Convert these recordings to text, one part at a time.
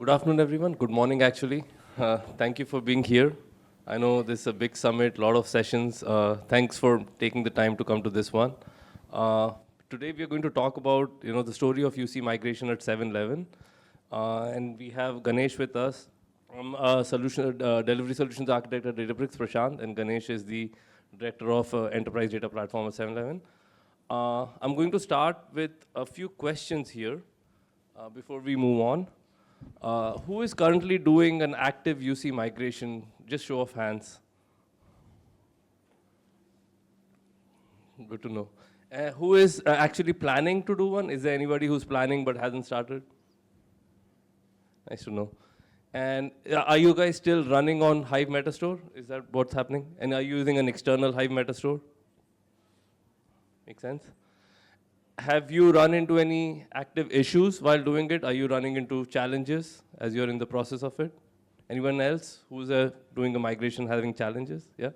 Good afternoon, everyone. Good morning, actually. Thank you for being here. I know this is a big summit, a lot of sessions. Thanks for taking the time to come to this one. Today, we are going to talk about the story of UC migration at 7-Eleven. And we have Ganesh with us. I'm a delivery solutions architect at Databricks, Prashant, and Ganesh is the director of enterprise data platform at 7-Eleven. I'm going to start with a few questions here before we move on. Who is currently doing an active UC migration? Just show of hands. Good to know. Who is actually planning to do one? Is there anybody who's planning but hasn't started? Nice to know. And are you guys still running on Hive Metastore? Is that what's happening? And are you using an external Hive Metastore? Makes sense? Have you run into any active issues while doing it? Are you running into challenges as you're in the process of it? Anyone else who's doing a migration having challenges? Yeah?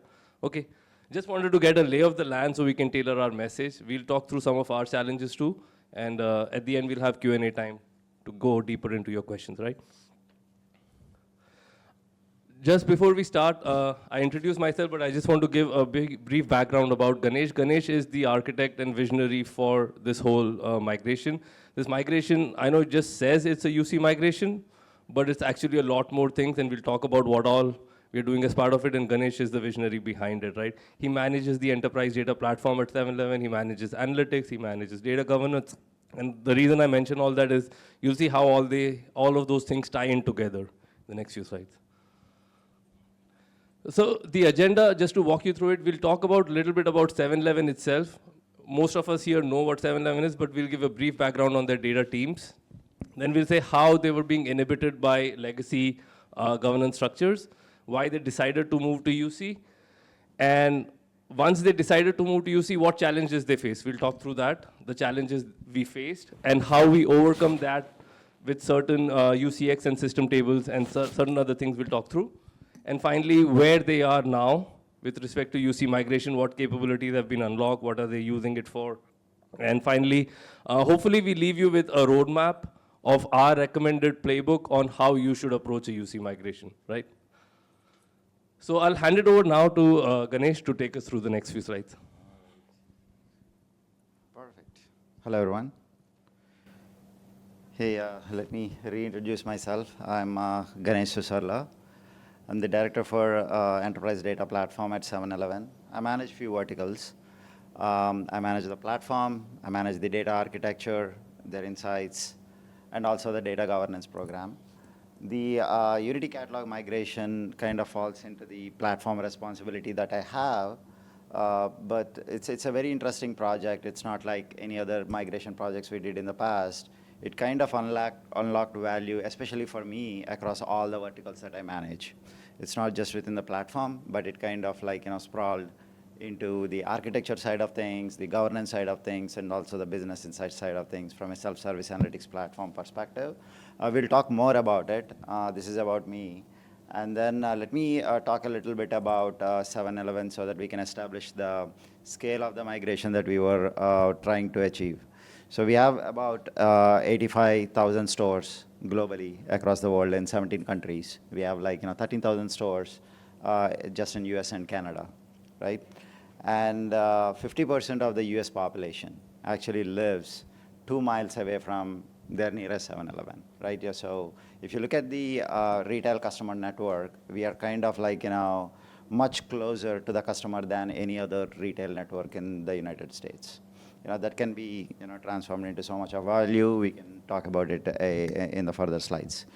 Okay. Just wanted to get a lay of the land so we can tailor our message. We'll talk through some of our challenges too. And at the end, we'll have Q&A time to go deeper into your questions, right? Just before we start, I introduce myself, but I just want to give a brief background about Ganesh. Ganesh is the architect and visionary for this whole migration. This migration, I know it just says it's a UC migration, but it's actually a lot more things, and we'll talk about what all we're doing as part of it, and Ganesh is the visionary behind it, right? He manages the enterprise data platform at 7-Eleven, he manages analytics, he manages data governance, and the reason I mention all that is you'll see how all of those things tie in together in the next few slides. So the agenda, just to walk you through it, we'll talk about a little bit about 7-Eleven itself. Most of us here know what 7-Eleven is, but we'll give a brief background on their data teams. Then we'll say how they were being inhibited by legacy governance structures, why they decided to move to UC, and once they decided to move to UC, what challenges they faced. We'll talk through that, the challenges we faced, and how we overcome that with certain UCX and system tables and certain other things we'll talk through. And finally, where they are now with respect to UC migration, what capabilities have been unlocked, what are they using it for. And finally, hopefully we leave you with a roadmap of our recommended playbook on how you should approach a UC migration, right? So I'll hand it over now to Ganesh to take us through the next few slides. Perfect. Hello, everyone. Hey, let me reintroduce myself. I'm Ganesh Susarla. I'm the director for Enterprise Data Platform at 7-Eleven. I manage few verticals. I manage the platform, I manage the data architecture, their insights, and also the data governance program. The Unity Catalog migration kind of falls into the platform responsibility that I have, but it's a very interesting project. It's not like any other migration projects we did in the past. It kind of unlocked value, especially for me, across all the verticals that I manage. It's not just within the platform, but it kind of sprawled into the architecture side of things, the governance side of things, and also the business insight side of things from a self-service analytics platform perspective. We'll talk more about it. This is about me. And then let me talk a little bit about 7-Eleven so that we can establish the scale of the migration that we were trying to achieve. So we have about 85,000 stores globally across the world in 17 countries. We have 13,000 stores just in US and Canada, right? And 50% of the US population actually lives 2 miles away from their nearest 7-Eleven, right? Yeah, so if you look at the retail customer network, we are kind of much closer to the customer than any other retail network in the United States. That can be transformed into so much of value. We can talk about it in the further slides.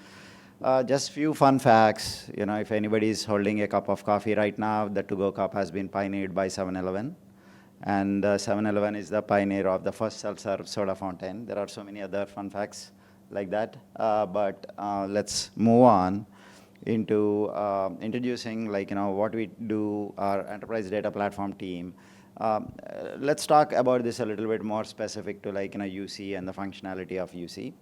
Just few fun facts. If anybody is holding a cup of coffee right now, the to-go cup has been pioneered by 7-Eleven. And 7-Eleven is the pioneer of the first self-serve soda fountain. There are so many other fun facts like that. But let's move on into introducing what we do, our enterprise data platform team. Let's talk about this a little bit more specific to UC and the functionality of UC.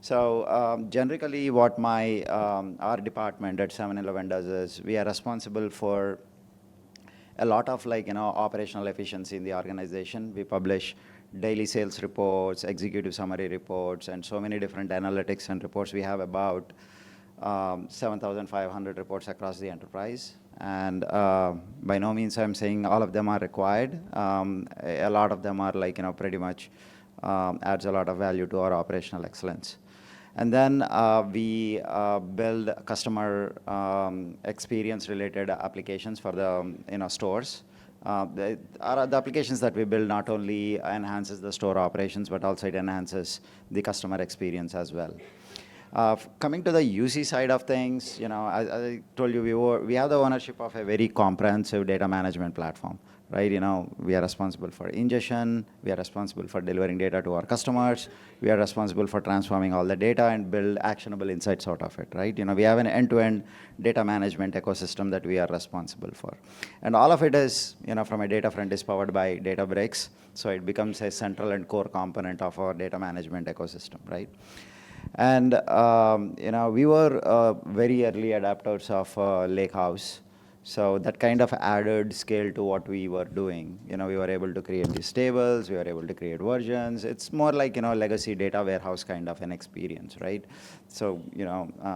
So generally what our department at 7-Eleven does is we are responsible for a lot of operational efficiency in the organization. We publish daily sales reports, executive summary reports, and so many different analytics and reports. We have about 7,500 reports across the enterprise. And by no means I'm saying all of them are required. A lot of them are like, pretty much adds a lot of value to our operational excellence. And then we build customer experience-related applications for the stores. The applications that we build not only enhances the store operations, but also it enhances the customer experience as well. Coming to the UC side of things, as I told you, we have the ownership of a very comprehensive data management platform, right? We are responsible for ingestion, we are responsible for delivering data to our customers, we are responsible for transforming all the data and build actionable insights out of it, right? We have an end-to-end data management ecosystem that we are responsible for. And all of it is, from a data front is powered by Databricks, so it becomes a central and core component of our data management ecosystem, right? And we were very early adapters of Lakehouse, so that kind of added scale to what we were doing. We were able to create these tables, we were able to create versions. It's more like legacy data warehouse kind of an experience, right? So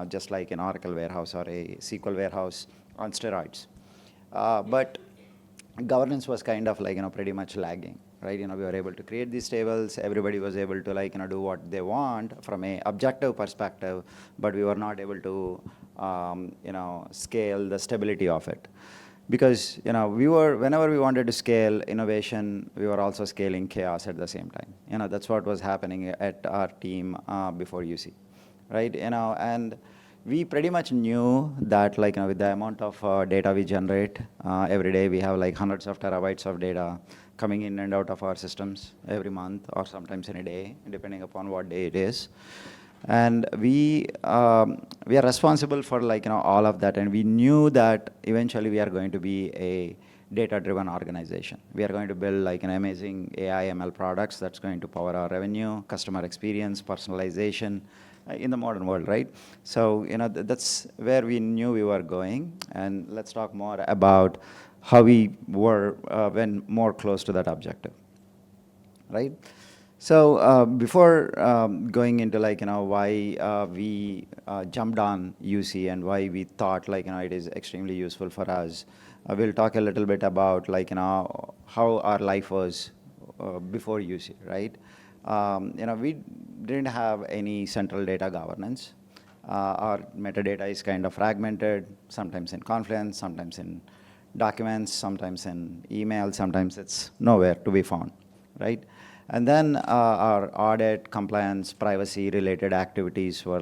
just like an Oracle warehouse or a SQL warehouse on steroids. But governance was kind of like pretty much lagging. Right, we were able to create these tables. Everybody was able to do what they want from a objective perspective, but we were not able to scale the stability of it, because whenever we wanted to scale innovation, we were also scaling chaos at the same time. That's what was happening at our team before UC, right? And we pretty much knew that with the amount of data we generate every day, we have hundreds of terabytes of data coming in and out of our systems every month or sometimes in a day, depending upon what day it is. And we are responsible for all of that, and we knew that eventually we are going to be a data-driven organization. We are going to build an amazing AI ML products that's going to power our revenue, customer experience, personalization in the modern world, right? So that's where we knew we were going, and let's talk more about how we were when more close to that objective, right? So before going into why we jumped on UC and why we thought it is extremely useful for us, we'll talk a little bit about how our life was before UC, right? We didn't have any central data governance. Our metadata is kind of fragmented, sometimes in Confluence, sometimes in documents, sometimes in email, sometimes it's nowhere to be found, right? And then our audit, compliance, privacy related activities were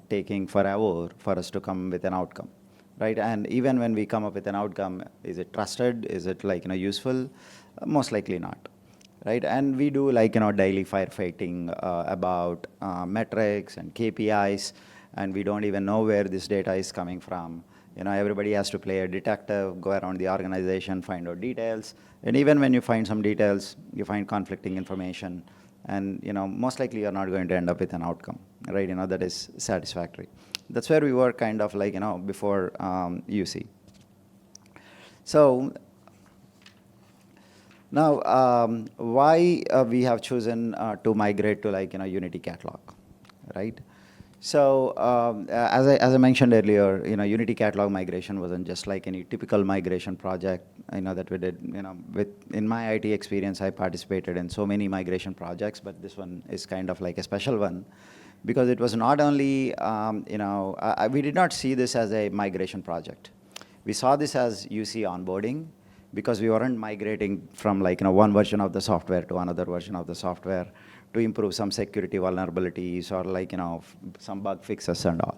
taking forever for us to come with an outcome, right? And even when we come up with an outcome, is it trusted? Is it useful? Most likely not, right? And we do daily firefighting about metrics and KPIs, and we don't even know where this data is coming from. Everybody has to play a detective, go around the organization, find out details. And even when you find some details, you find conflicting information. And most likely you're not going to end up with an outcome, right? That is satisfactory. That's where we were kind of before UC. So now, why we have chosen to migrate to Unity Catalog, right? So as I mentioned earlier, Unity Catalog migration wasn't just any typical migration project that we did. In my IT experience, I participated in so many migration projects, but this one is kind of a special one, because it was not only we did not see this as a migration project. We saw this as UC onboarding, because we weren't migrating from one version of the software to another version of the software to improve some security vulnerabilities or some bug fixes and all.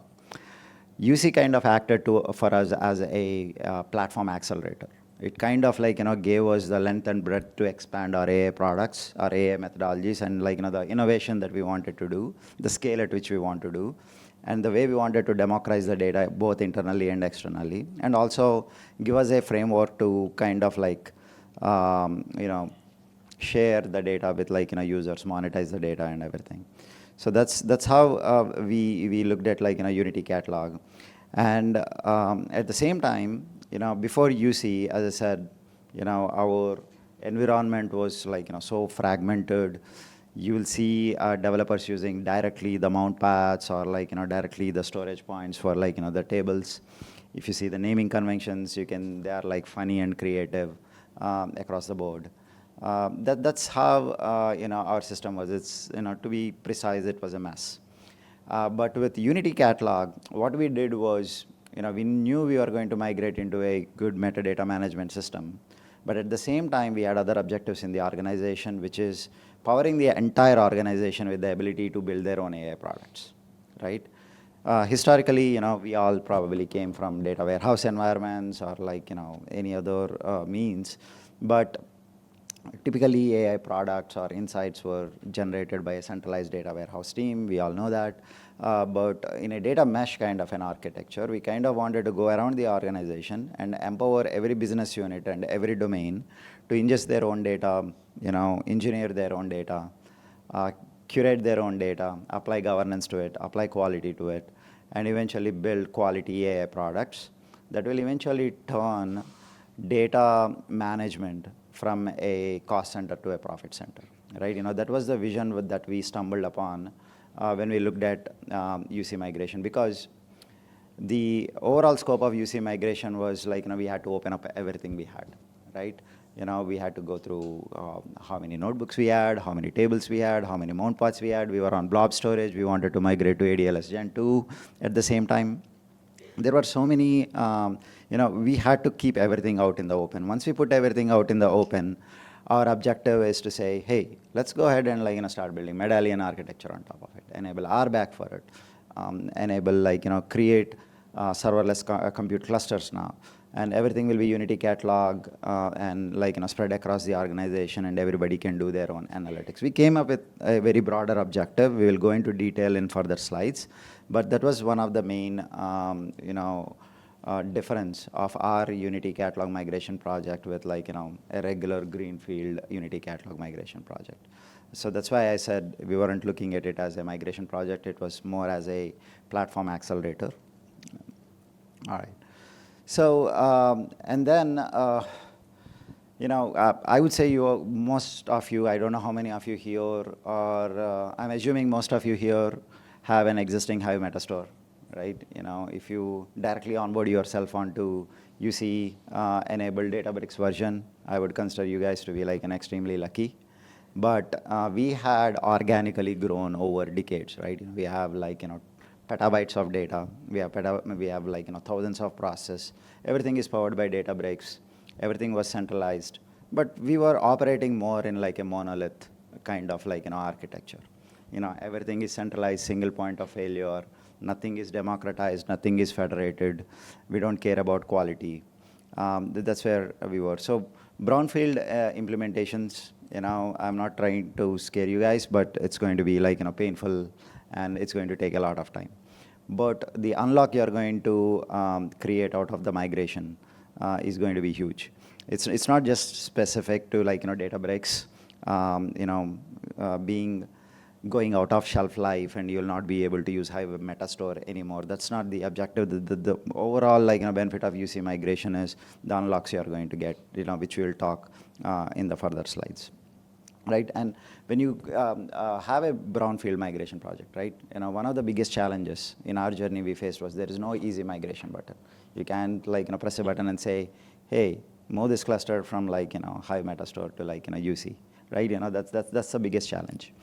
UC kind of acted for us as a platform accelerator. It kind of gave us the length and breadth to expand our AI products, our AI methodologies, and the innovation that we wanted to do, the scale at which we want to do, and the way we wanted to democratize the data both internally and externally, and also give us a framework to kind of share the data with users, monetize the data and everything. So that's how we looked at Unity Catalog. And at the same time, before UC, as I said, our environment was so fragmented. you will see developers using directly the mount paths or like, directly the storage points for like, the tables. If you see the naming conventions, they are like funny and creative across the board. That's how, our system was. It's, to be precise, it was a mess. But with Unity Catalog, what we did was, we knew we were going to migrate into a good metadata management system. But at the same time, we had other objectives in the organization, which is powering the entire organization with the ability to build their own AI products, right? Historically, we all probably came from data warehouse environments or like, any other means. But typically, AI products or insights were generated by a centralized data warehouse team. We all know that. But in a data mesh kind of an architecture, we kind of wanted to go around the organization and empower every business unit and every domain to ingest their own data, engineer their own data, curate their own data, apply governance to it, apply quality to it, and eventually build quality AI products that will eventually turn data management from a cost center to a profit center, right? That was the vision that we stumbled upon when we looked at UC migration, because the overall scope of UC migration was like, we had to open up everything we had, right? We had to go through how many notebooks we had, how many tables we had, how many mount paths we had. We were on blob storage. We wanted to migrate to ADLS Gen 2 at the same time. There were so many, we had to keep everything out in the open. Once we put everything out in the open, our objective is to say, hey, let's go ahead and like, start building medallion architecture on top of it, enable RBAC for it, enable like, create serverless compute clusters now. And everything will be Unity Catalog and like, spread across the organization, and everybody can do their own analytics. We came up with a very broader objective. We will go into detail in further slides. But that was one of the main, difference of our Unity Catalog migration project with like, a regular greenfield Unity Catalog migration project. So that's why I said we weren't looking at it as a migration project. It was more as a platform accelerator. All right. So, and then, I would say most of you, I don't know how many of you here, or I'm assuming most of you here have an existing Hive Metastore, right? If you directly onboard yourself onto UC enabled Databricks version, I would consider you guys to be like an extremely lucky. But we had organically grown over decades, right? We have like, petabytes of data. We have like, thousands of processes. Everything is powered by Databricks. Everything was centralized. But we were operating more in like a monolith kind of like, architecture. Everything is centralized, single point of failure. Nothing is democratized. Nothing is federated. We don't care about quality. That's where we were. So Brownfield implementations, I'm not trying to scare you guys, but it's going to be like, painful, and it's going to take a lot of time. But the unlock you're going to create out of the migration is going to be huge. It's not just specific to like, Databricks, going out of shelf life, and you'll not be able to use Hive Metastore anymore. That's not the objective. The overall like, benefit of UC migration is the unlocks you're going to get, which we'll talk in the further slides. Right, and when you have a brownfield migration project, right, one of the biggest challenges in our journey we faced was there is no easy migration button. You can't like, press a button and say, hey, move this cluster from like, Hive Metastore to like, UC, right? That's the biggest challenge.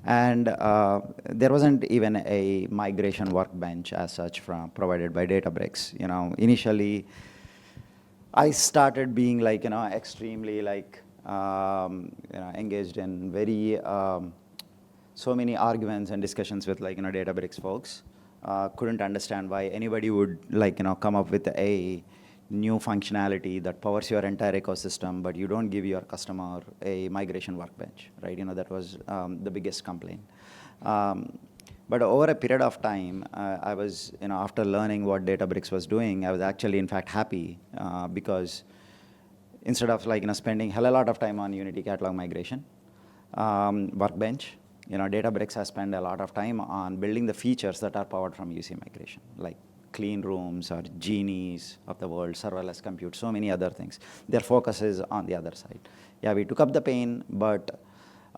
And there wasn't even a migration workbench as such provided by Databricks. Initially, I started being like, extremely like, engaged in very so many arguments and discussions with like, Databricks folks. Couldn't understand why anybody would like, come up with a new functionality that powers your entire ecosystem, but you don't give your customer a migration workbench, right? That was the biggest complaint. But over a period of time, I was, after learning what Databricks was doing, I was actually, in fact, happy because instead of like, spending hell a lot of time on Unity Catalog migration workbench, Databricks has spent a lot of time on building the features that are powered from UC migration, like clean rooms or genies of the world, serverless compute, so many other things. Their focus is on the other side. Yeah, we took up the pain, but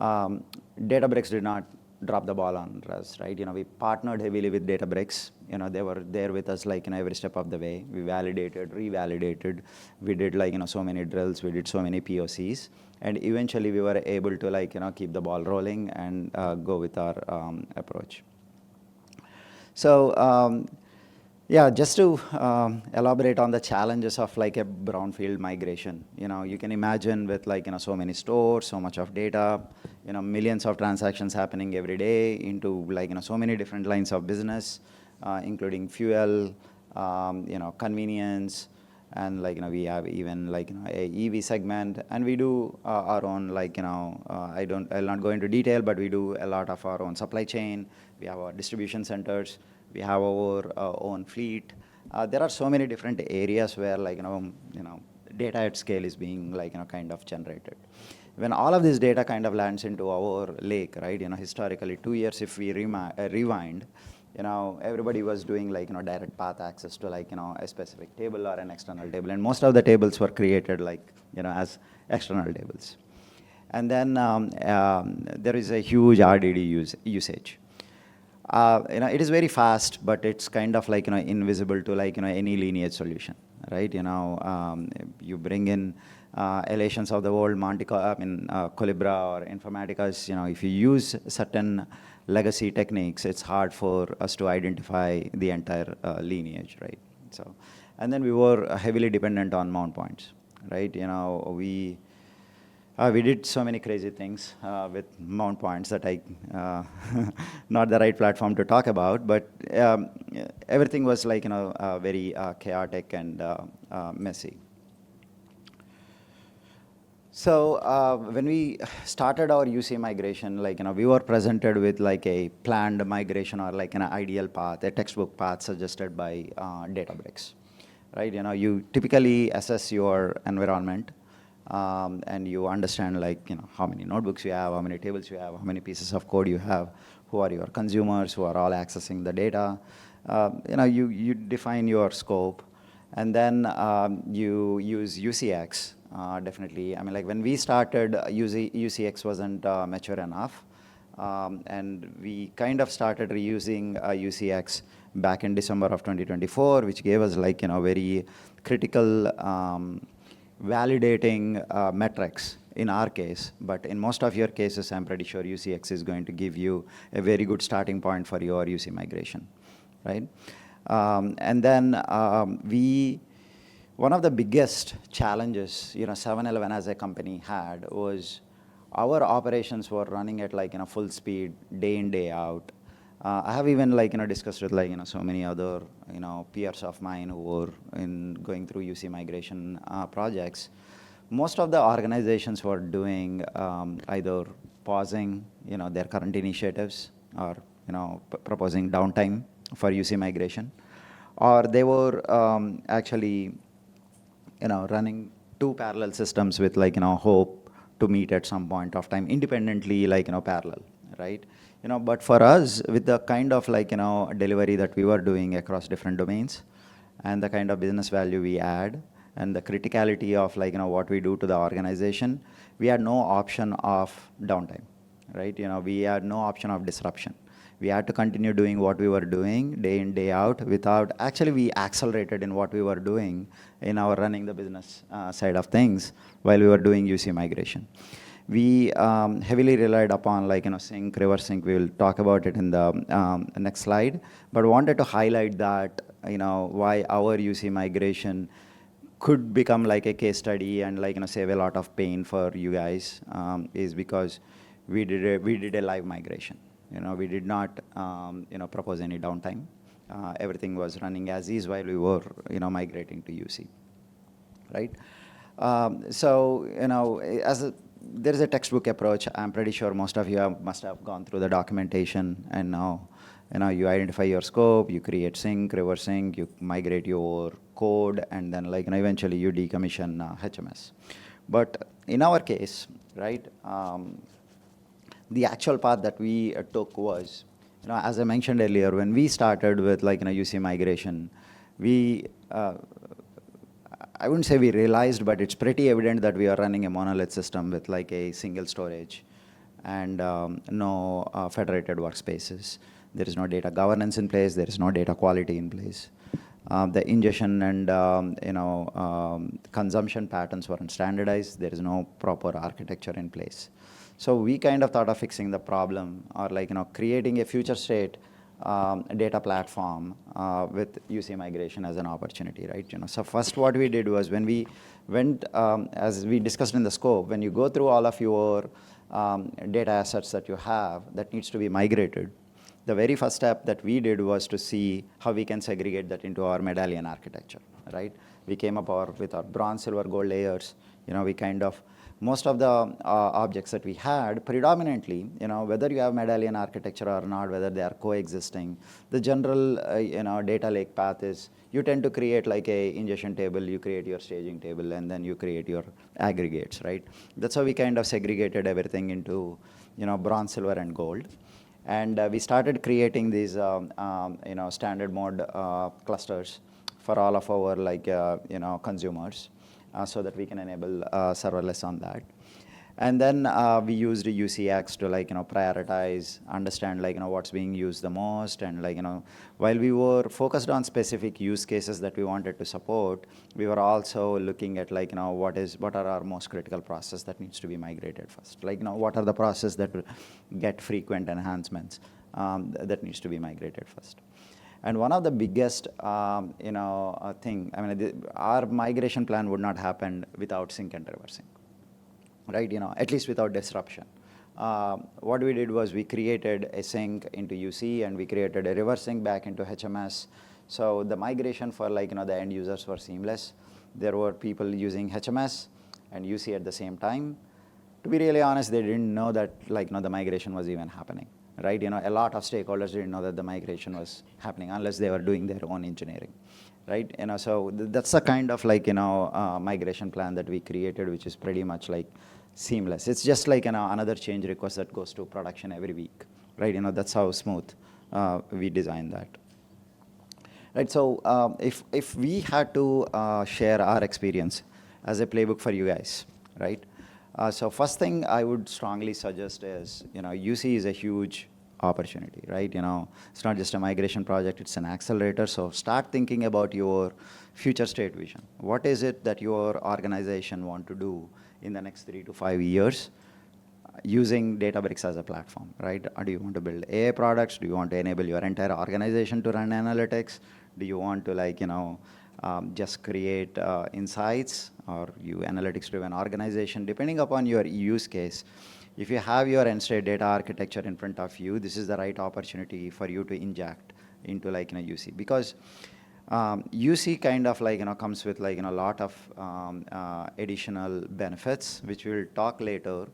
Databricks did not drop the ball on us, right? We partnered heavily with Databricks. They were there with us like every step of the way. We validated, revalidated. We did like so many drills. We did so many POCs, and eventually we were able to like keep the ball rolling and go with our approach. So yeah, just to elaborate on the challenges of like a brownfield migration. You can imagine with like so many stores, so much of data, millions of transactions happening every day into like so many different lines of business, including fuel, convenience, and like we have even like a EV segment, and we do our own like I'll not go into detail, but we do a lot of our own supply chain. We have our distribution centers. We have our own fleet. There are so many different areas where like data at scale is being like kind of generated. When all of this data kind of lands into our lake, right? Historically 2 years if we rewind, everybody was doing like direct path access to like a specific table or an external table, and most of the tables were created like as external tables. And then there is a huge RDD usage. It is very fast, but it's kind of like invisible to like any lineage solution, right? You bring in Elations of the world, Colibra or Informatica's. If you use certain legacy techniques, it's hard for us to identify the entire lineage, right? So, and then we were heavily dependent on mount points, right? We did so many crazy things with mount points that not the right platform to talk about, but everything was like, very chaotic and messy. So when we started our UC migration, like, we were presented with like a planned migration or like an ideal path, a textbook path suggested by Databricks, right? You typically assess your environment, and you understand like how many notebooks you have, how many tables you have, how many pieces of code you have, who are your consumers, who are all accessing the data. You define your scope, and then you use UCX. Definitely, like when we started, UCX wasn't mature enough, and we kind of started reusing UCX back in December of 2024, which gave us like very critical validating metrics in our case, but in most of your cases, I'm pretty sure UCX is going to give you a very good starting point for your UC migration, right? And then one of the biggest challenges 7-Eleven as a company had was our operations were running at like full speed, day in, day out. I have even like discussed with like so many other peers of mine who were going through UC migration projects. Most of the organizations were doing either pausing their current initiatives or proposing downtime for UC migration, or they were actually running two parallel systems with like hope to meet at some point of time independently, like parallel, right? But for us, with the kind of like delivery that we were doing across different domains, and the kind of business value we add, and the criticality of like what we do to the organization, we had no option of downtime, right? We had no option of disruption. We had to continue doing what we were doing day in, day out without, actually we accelerated in what we were doing in our running the business side of things while we were doing UC migration. We heavily relied upon like sync, reverse sync. We will talk about it in the next slide, but wanted to highlight that why our UC migration could become like a case study and like save a lot of pain for you guys is because we did a live migration. We did not propose any downtime. Everything was running as is while we were migrating to UC, right? So there is a textbook approach. I'm pretty sure most of you must have gone through the documentation, and now you identify your scope, you create sync, reverse sync, you migrate your code, and then like eventually you decommission HMS. But in our case, right, the actual path that we took was, as I mentioned earlier, when we started with like UC migration, we I wouldn't say we realized, but it's pretty evident that we are running a monolith system with like a single storage and no federated workspaces. There is no data governance in place. There is no data quality in place. The ingestion and consumption patterns weren't standardized. There is no proper architecture in place. So we kind of thought of fixing the problem, or creating a future state data platform with UC migration as an opportunity, right? So first what we did was, when we went, as we discussed in the scope, when you go through all of your data assets that you have that needs to be migrated, the very first step that we did was to see how we can segregate that into our medallion architecture, right? We came up with our bronze, silver, gold layers. We kind of, most of the objects that we had, predominantly, whether you have medallion architecture or not, whether they are coexisting, the general, data lake path is, you tend to create like a ingestion table, you create your staging table, and then you create your aggregates, right? That's how we kind of segregated everything into, bronze, silver, and gold. And we started creating these, standard mode clusters for all of our consumers, so that we can enable serverless on that. And then we used UCX to prioritize, understand what's being used the most, and while we were focused on specific use cases that we wanted to support, we were also looking at what are our most critical processes that needs to be migrated first. What are the processes that get frequent enhancements that needs to be migrated first. And one of the biggest thing, our migration plan would not happen without sync and reversing, right? At least without disruption. What we did was we created a sync into UC, and we created a reverse sync back into HMS. So the migration for the end users were seamless. There were people using HMS and UC at the same time. To be really honest, they didn't know that the migration was even happening, right? A lot of stakeholders didn't know that the migration was happening unless they were doing their own engineering, right? So that's the kind of migration plan that we created, which is pretty much seamless. It's just another change request that goes to production every week, right? That's how smooth we designed that. Right, so if we had to share our experience as a playbook for you guys, right? So first thing I would strongly suggest is, UC is a huge opportunity, right? It's not just a migration project, it's an accelerator. So start thinking about your future state vision. What is it that your organization want to do in the next 3 to 5 years using Databricks as a platform, right? Or do you want to build AI products? Do you want to enable your entire organization to run analytics? Do you want to just create insights, or you analytics-driven organization? Depending upon your use case, if you have your end-state data architecture in front of you, this is the right opportunity for you to inject into UC, because UC kind of comes with a lot of additional benefits, which we'll talk later.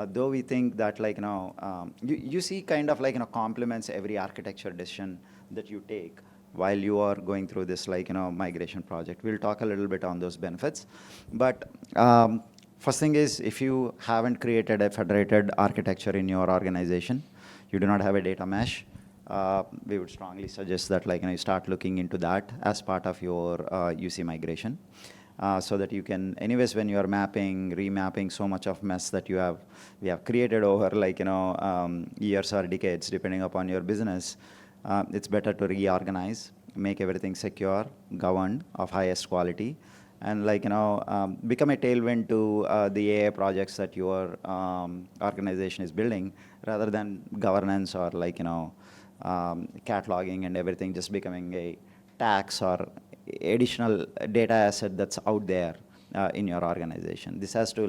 Though we think that UC kind of complements every architecture decision that you take while you are going through this migration project. We'll talk a little bit on those benefits. But first thing is, if you haven't created a federated architecture in your organization, you do not have a data mesh, we would strongly suggest that you start looking into that as part of your UC migration. So that you can, anyways, when you are remapping so much of mess that we have created over years or decades, depending upon your business, it's better to reorganize, make everything secure, governed, of highest quality, and become a tailwind to the AI projects that your organization is building, rather than governance or cataloging and everything just becoming a tax or additional data asset that's out there in your organization. This has to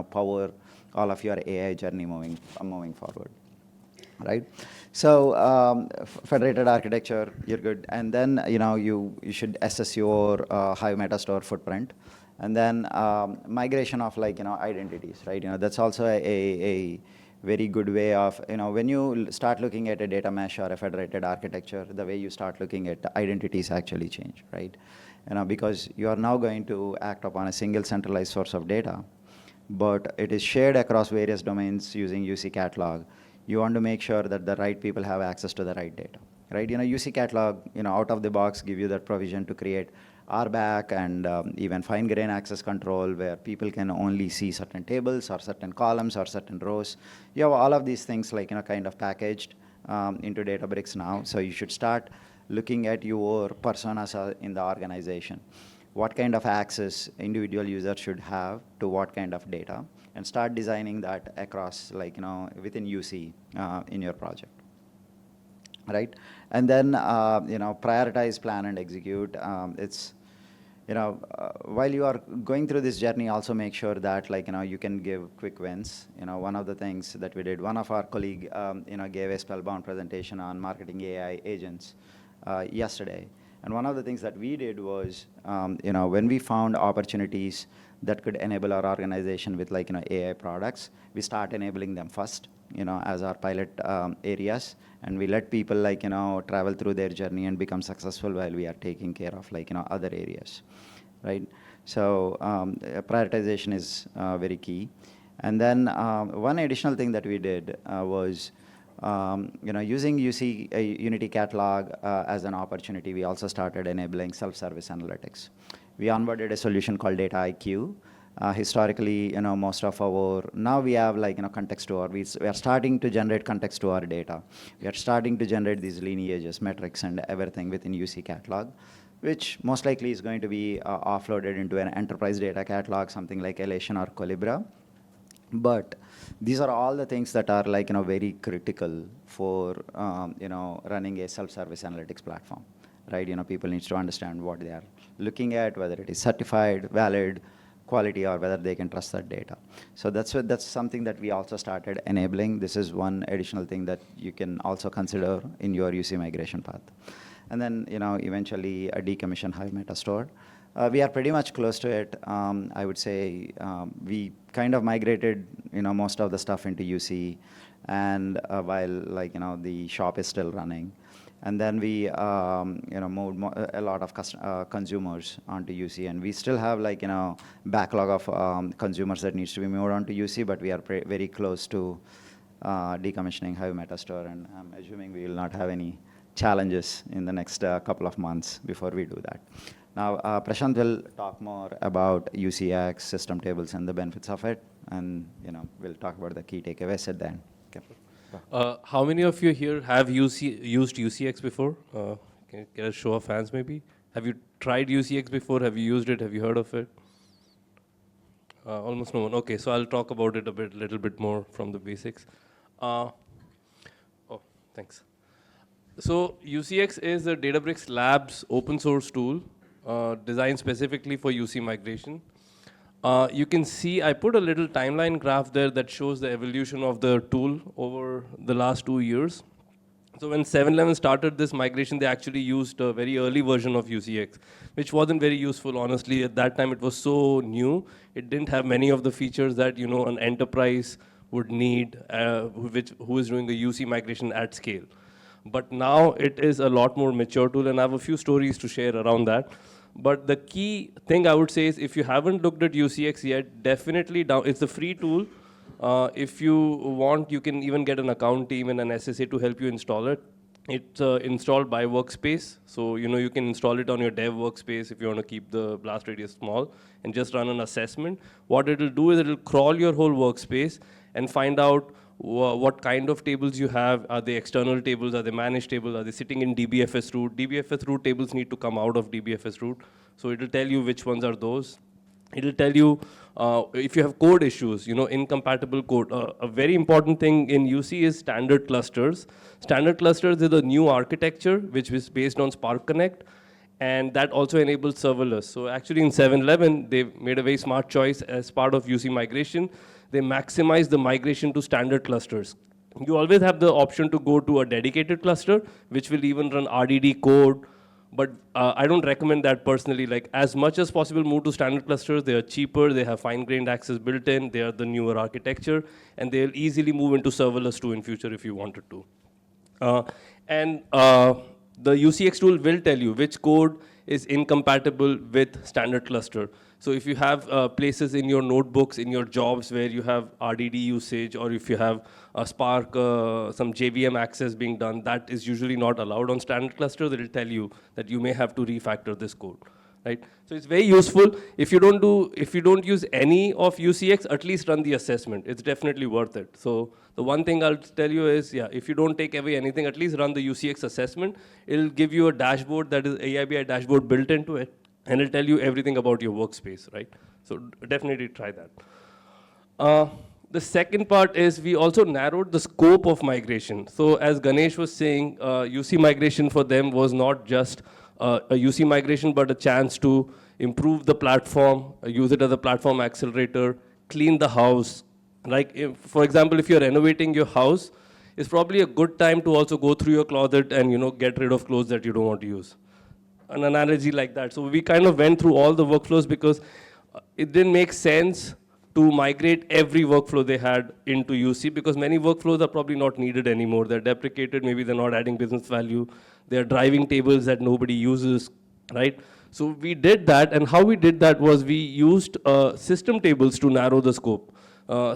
power all of your AI journey moving forward, right? So federated architecture, you're good. And then you should assess your Hive Metastore footprint. And then migration of identities, right? That's also a very good way of, when you start looking at a data mesh or a federated architecture, the way you start looking at identities actually change, right? Because you are now going to act upon a single centralized source of data, but it is shared across various domains using UC catalog. You want to make sure that the right people have access to the right data, right? UC catalog, out of the box, give you that provision to create RBAC and even fine-grained access control, where people can only see certain tables or certain columns or certain rows. You have all of these things like kind of packaged into Databricks now. So you should start looking at your personas in the organization. What kind of access individual users should have to what kind of data, and start designing that across within UC in your project. Right, and then prioritize, plan, and execute. It's while you are going through this journey, also make sure that you can give quick wins. One of the things that we did, one of our colleague gave a spellbound presentation on marketing AI agents yesterday, and one of the things that we did was when we found opportunities that could enable our organization with AI products, we start enabling them first, as our pilot areas, and we let people travel through their journey and become successful while we are taking care of other areas, right? So prioritization is very key. And then one additional thing that we did was using Unity Catalog as an opportunity, we also started enabling self-service analytics. We onboarded a solution called Data IQ. Historically, most of our, now we have context to our, we are starting to generate context to our data. We are starting to generate these lineages, metrics, and everything within UC Catalog, which most likely is going to be offloaded into an enterprise data catalog, something like Elation or Colibra. But these are all the things that are very critical for running a self-service analytics platform, right? People need to understand what they are looking at, whether it is certified, valid, quality, or whether they can trust that data. So that's something that we also started enabling. This is one additional thing that you can also consider in your UC migration path. And then eventually a decommission Hive Metastore. We are pretty much close to it. I would say we kind of migrated most of the stuff into UC, and while the shop is still running. And then we moved a lot of consumers onto UC, and we still have backlog of consumers that needs to be moved onto UC, but we are very close to decommissioning Hive Metastore, and I'm assuming we will not have any challenges in the next couple of months before we do that. Now, Prashant will talk more about UCX, system tables, and the benefits of it, and we'll talk about the key takeaways at the end. Okay. How many of you here have used UCX before? Can you get a show of hands, maybe? Have you tried UCX before? Have you used it? Have you heard of it? Almost no one. Okay, so I'll talk about it a little bit more from the basics. Oh, thanks. So UCX is a Databricks Labs open source tool designed specifically for UC migration. You can see I put a little timeline graph there that shows the evolution of the tool over the last 2 years. So when 711 started this migration, they actually used a very early version of UCX, which wasn't very useful, honestly. At that time, it was so new. It didn't have many of the features that an enterprise would need, who is doing a UC migration at scale. But now it is a lot more mature tool, and I have a few stories to share around that. But the key thing I would say is, if you haven't looked at UCX yet, definitely it's a free tool. If you want, you can even get an account team and an SSA to help you install it. It's installed by workspace. So you can install it on your dev workspace if you want to keep the blast radius small and just run an assessment. What it'll do is it'll crawl your whole workspace and find out what kind of tables you have. Are they external tables? Are they managed tables? Are they sitting in DBFS root? DBFS root tables need to come out of DBFS root. So it'll tell you which ones are those. It'll tell you if you have code issues, incompatible code. A very important thing in UC is standard clusters. Standard clusters is a new architecture which is based on Spark Connect, and that also enables serverless. So actually in 711, they made a very smart choice as part of UC migration. They maximize the migration to standard clusters. You always have the option to go to a dedicated cluster, which will even run RDD code. But I don't recommend that personally. As much as possible, move to standard clusters. They are cheaper. They have fine-grained access built in. They are the newer architecture. And they'll easily move into serverless too in future if you wanted to. The UCX tool will tell you which code is incompatible with standard cluster. So if you have places in your notebooks, in your jobs where you have RDD usage, or if you have Spark, some JVM access being done, that is usually not allowed on standard clusters. It will tell you that you may have to refactor this code. right? So it's very useful. If you don't use any of UCX, at least run the assessment. It's definitely worth it. So the one thing I'll tell you is, yeah, if you don't take away anything, at least run the UCX assessment. It'll give you a dashboard that is AIBI dashboard built into it, and it'll tell you everything about your workspace, right? So definitely try that. The second part is we also narrowed the scope of migration. So as Ganesh was saying, UC migration for them was not just a UC migration, but a chance to improve the platform, use it as a platform accelerator, clean the house. Like, for example, if you're renovating your house, it's probably a good time to also go through your closet and get rid of clothes that you don't want to use. An analogy like that. So we kind of went through all the workflows because it didn't make sense to migrate every workflow they had into UC because many workflows are probably not needed anymore. They're deprecated, maybe they're not adding business value. They're driving tables that nobody uses, right? So we did that, and how we did that was we used system tables to narrow the scope.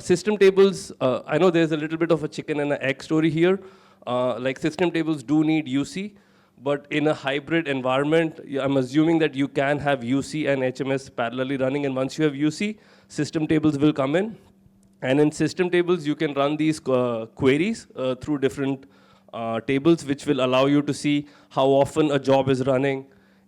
System tables, I know there's a little bit of a chicken and an egg story here. Like system tables do need UC, but in a hybrid environment, I'm assuming that you can have UC and HMS parallelly running, and once you have UC, system tables will come in. And in system tables, you can run these queries through different tables, which will allow you to see how often a job is running,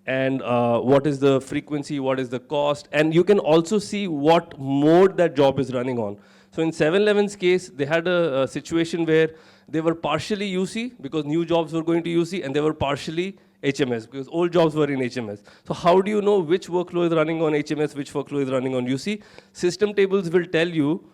and what is the frequency, what is the cost, and you can also see what mode that job is running on. So in 7-Eleven's case, they had a situation where they were partially UC because new jobs were going to UC, and they were partially HMS because old jobs were in HMS. So how do you know which workflow is running on HMS, which workflow is running on UC? System tables will tell you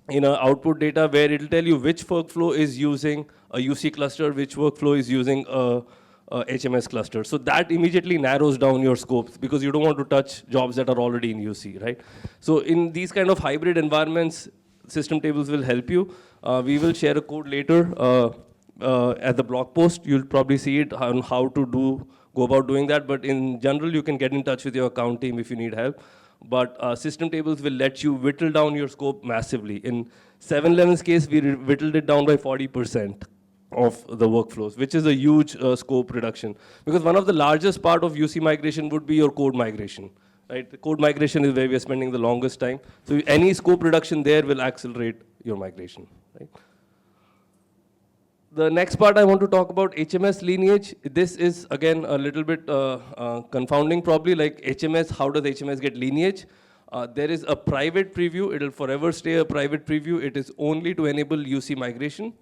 in our output data where it'll tell you which workflow is using a UC cluster, which workflow is using a HMS cluster. So that immediately narrows down your scopes because you don't want to touch jobs that are already in UC, right? So in these kind of hybrid environments, system tables will help you. We will share a code later at the blog post. You'll probably see it on how to go about doing that. But in general, you can get in touch with your account team if you need help. But system tables will let you whittle down your scope massively. In 7-Eleven's case, we whittled it down by 40% of the workflows, which is a huge scope reduction. Because one of the largest part of UC migration would be your code migration. Right? The code migration is where we are spending the longest time. So any scope reduction there will accelerate your migration. Right? The next part I want to talk about HMS lineage. This is again a little bit confounding probably, like HMS, how does HMS get lineage? There is a private preview. It'll forever stay a private preview. It is only to enable UC migration.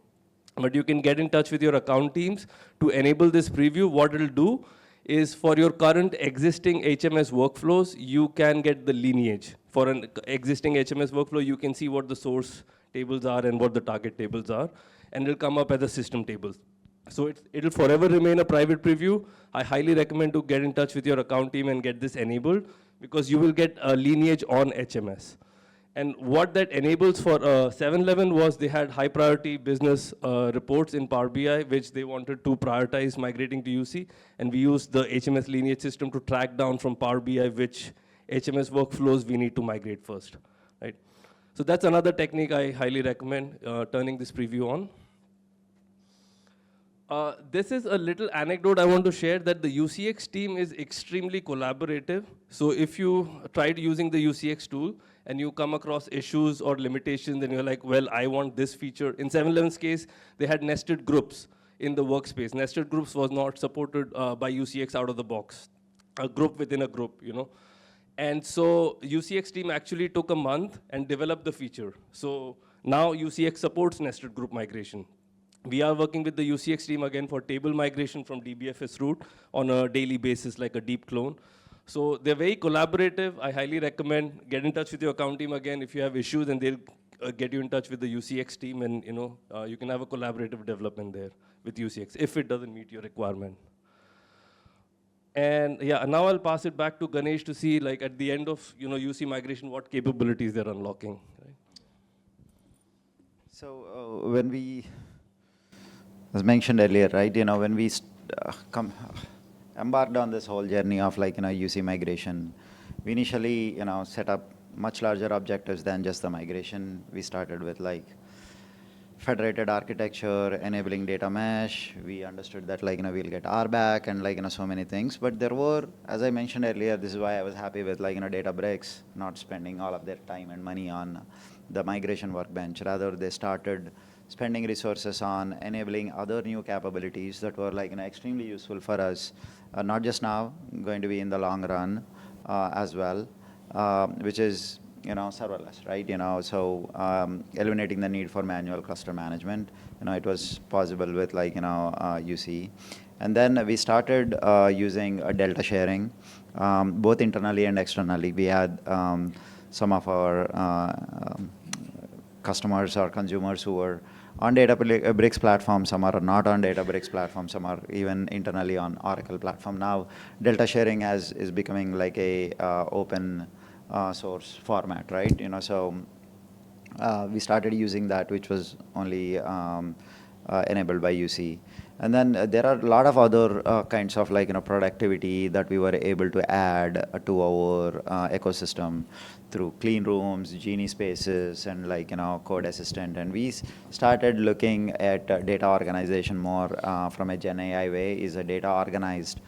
But you can get in touch with your account teams to enable this preview. What it'll do is for your current existing HMS workflows, you can get the lineage. For an existing HMS workflow, you can see what the source tables are and what the target tables are, and it'll come up as a system table. So it'll forever remain a private preview. I highly recommend to get in touch with your account team and get this enabled because you will get a lineage on HMS. And what that enables for 7-Eleven was they had high priority business reports in Power BI, which they wanted to prioritize migrating to UC. And we used the HMS lineage system to track down from Power BI which HMS workflows we need to migrate first. Right? So that's another technique I highly recommend, turning this preview on. This is a little anecdote I want to share that the UCX team is extremely collaborative. So if you tried using the UCX tool and you come across issues or limitations and you're like, well, I want this feature. In 7-Eleven's case, they had nested groups in the workspace. Nested groups was not supported by UCX out of the box. A group within a group, And so UCX team actually took a month and developed the feature. So now UCX supports nested group migration. We are working with the UCX team again for table migration from DBFS root on a daily basis, like a deep clone. So they're very collaborative. I highly recommend get in touch with your account team again if you have issues, and they'll get you in touch with the UCX team, and you can have a collaborative development there with UCX if it doesn't meet your requirement. And yeah, now I'll pass it back to Ganesh to see, like at the end of UC migration, what capabilities they're unlocking. Right? So when we, as mentioned earlier, right? When we embarked on this whole journey of UC migration, we initially set up much larger objectives than just the migration. We started with federated architecture, enabling data mesh. We understood that we'll get R back and so many things. But there were, as I mentioned earlier, this is why I was happy with Databricks not spending all of their time and money on the migration workbench. Rather, they started spending resources on enabling other new capabilities that were extremely useful for us, not just now, going to be in the long run as well, which is serverless, right? So eliminating the need for manual cluster management. It was possible with UC. And then we started using delta sharing, both internally and externally. We had some of our customers or consumers who were on Databricks platform, some are not on Databricks platform, some are even internally on Oracle platform. Now, delta sharing is becoming like a open source format, right? So we started using that, which was only enabled by UC. And then there are a lot of other kinds of productivity that we were able to add to our ecosystem through clean rooms, Genie spaces, and code assistant. And we started looking at data organization more from a Gen AI way. Is a data organized,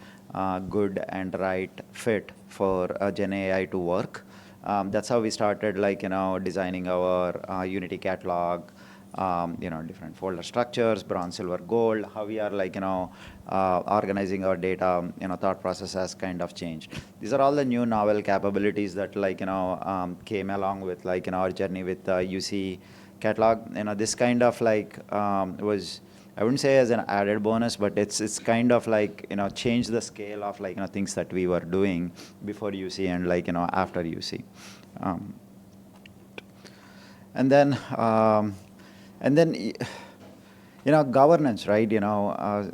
good and right fit for a Gen AI to work? That's how we started designing our Unity catalog, different folder structures, bronze, silver, gold, how we are organizing our data, thought process has kind of changed. These are all the new novel capabilities that came along with our journey with UC catalog. This kind of was, I wouldn't say as an added bonus, but it's kind of changed the scale of things that we were doing before UC and after UC. And then governance, right?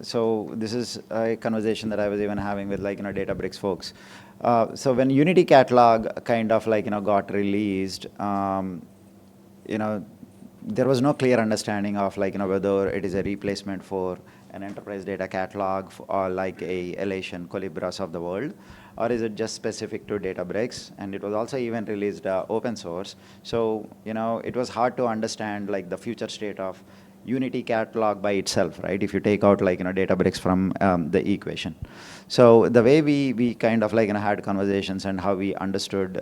So this is a conversation that I was even having with Databricks folks. So when Unity catalog kind of got released, there was no clear understanding of whether it is a replacement for an enterprise data catalog or a Elation, Colibras of the world, or is it just specific to Databricks? And it was also even released open source. So it was hard to understand the future state of Unity catalog by itself, right? If you take out Databricks from the equation. So the way we kind of had conversations and how we understood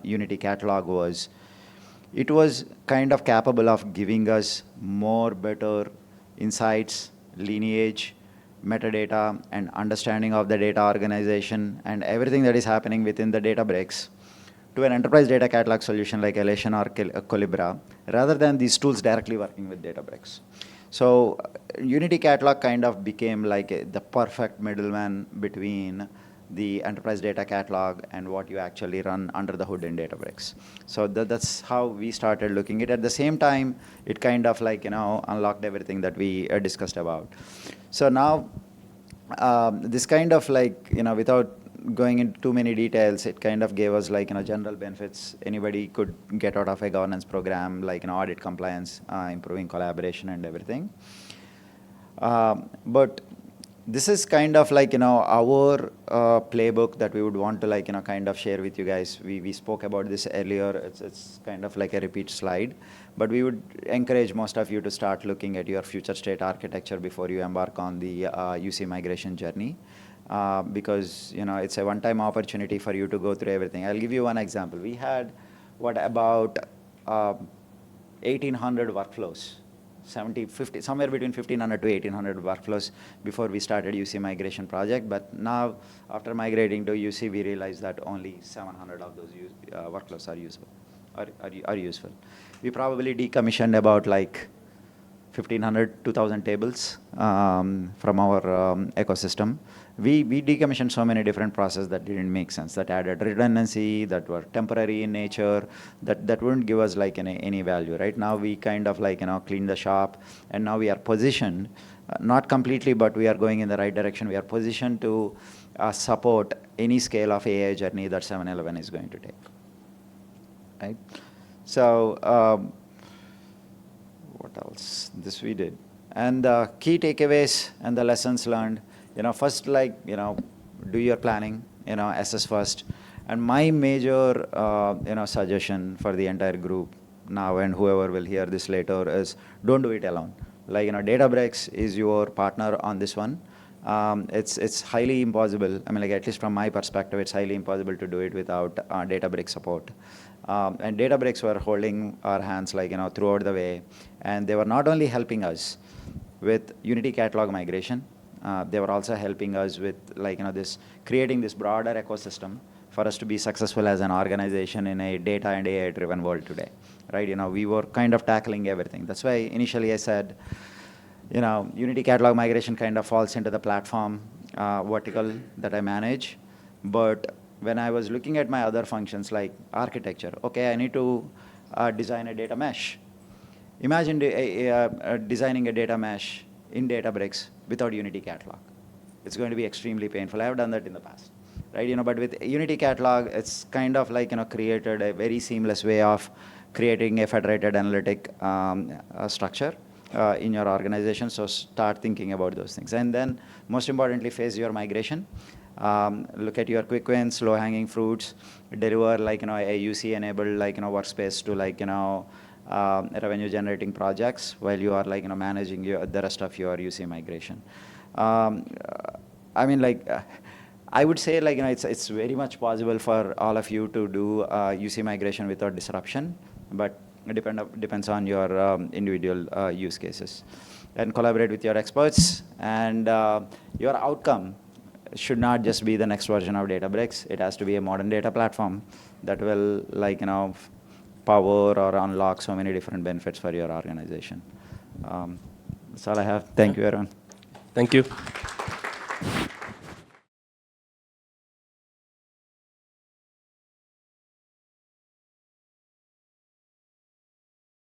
Unity catalog was, it was kind of capable of giving us more better insights, lineage, metadata, and understanding of the data organization and everything that is happening within the Databricks to an enterprise data catalog solution like Elation or Colibra, rather than these tools directly working with Databricks. So Unity catalog kind of became the perfect middleman between the enterprise data catalog and what you actually run under the hood in Databricks. So that's how we started looking at it. At the same time, it kind of unlocked everything that we discussed about. So now, this kind of without going into too many details, it kind of gave us general benefits anybody could get out of a governance program, audit compliance, improving collaboration and everything. But this is kind of our playbook that we would want to kind of share with you guys. We spoke about this earlier. It's kind of like a repeat slide, but we would encourage most of you to start looking at your future state architecture before you embark on the UC migration journey, because it's a one-time opportunity for you to go through everything. I'll give you one example. We had about 1,800 workflows. 50, somewhere between 1,500 to 1,800 workflows before we started UC migration project. But now, after migrating to UC, we realized that only 700 of those workflows are useful. Are useful. We probably decommissioned about 1,500, 2,000 tables from our ecosystem. We decommissioned so many different processes that didn't make sense, that added redundancy, that were temporary in nature, that wouldn't give us any value, right? Now we kind of cleaned the shop, and now we are positioned, not completely, but we are going in the right direction. We are positioned to support any scale of AI journey that 7-Eleven is going to take, right? So what else? This we did. And the key takeaways and the lessons learned. First, do your planning, assess first. And my major, suggestion for the entire group now and whoever will hear this later is don't do it alone. Like, Databricks is your partner on this one. It's highly impossible. I mean, like, at least from my perspective, it's highly impossible to do it without Databricks support. And Databricks were holding our hands, like, throughout the way. And they were not only helping us with Unity Catalog migration, they were also helping us with, like, creating this broader ecosystem for us to be successful as an organization in a data and AI-driven world today, right? We were kind of tackling everything. That's why initially I said, Unity Catalog migration kind of falls into the platform vertical that I manage. But when I was looking at my other functions like architecture, okay, I need to design a data mesh. Imagine designing a data mesh in Databricks without Unity Catalog. It's going to be extremely painful. I have done that in the past, right? But with Unity Catalog, it's kind of like, created a very seamless way of creating a federated analytic structure in your organization. So start thinking about those things. And then, most importantly, phase your migration. Look at your quick wins, low-hanging fruits, deliver, like, a UC-enabled, like, workspace to, like, revenue-generating projects while you are, like, managing the rest of your UC migration. I mean, like, I would say, like, it's very much possible for all of you to do UC migration without disruption, but it depends on your individual use cases. And collaborate with your experts, and your outcome should not just be the next version of Databricks. It has to be a modern data platform that will, like, power or unlock so many different benefits for your organization. That's all I have. Thank you, everyone. Thank you.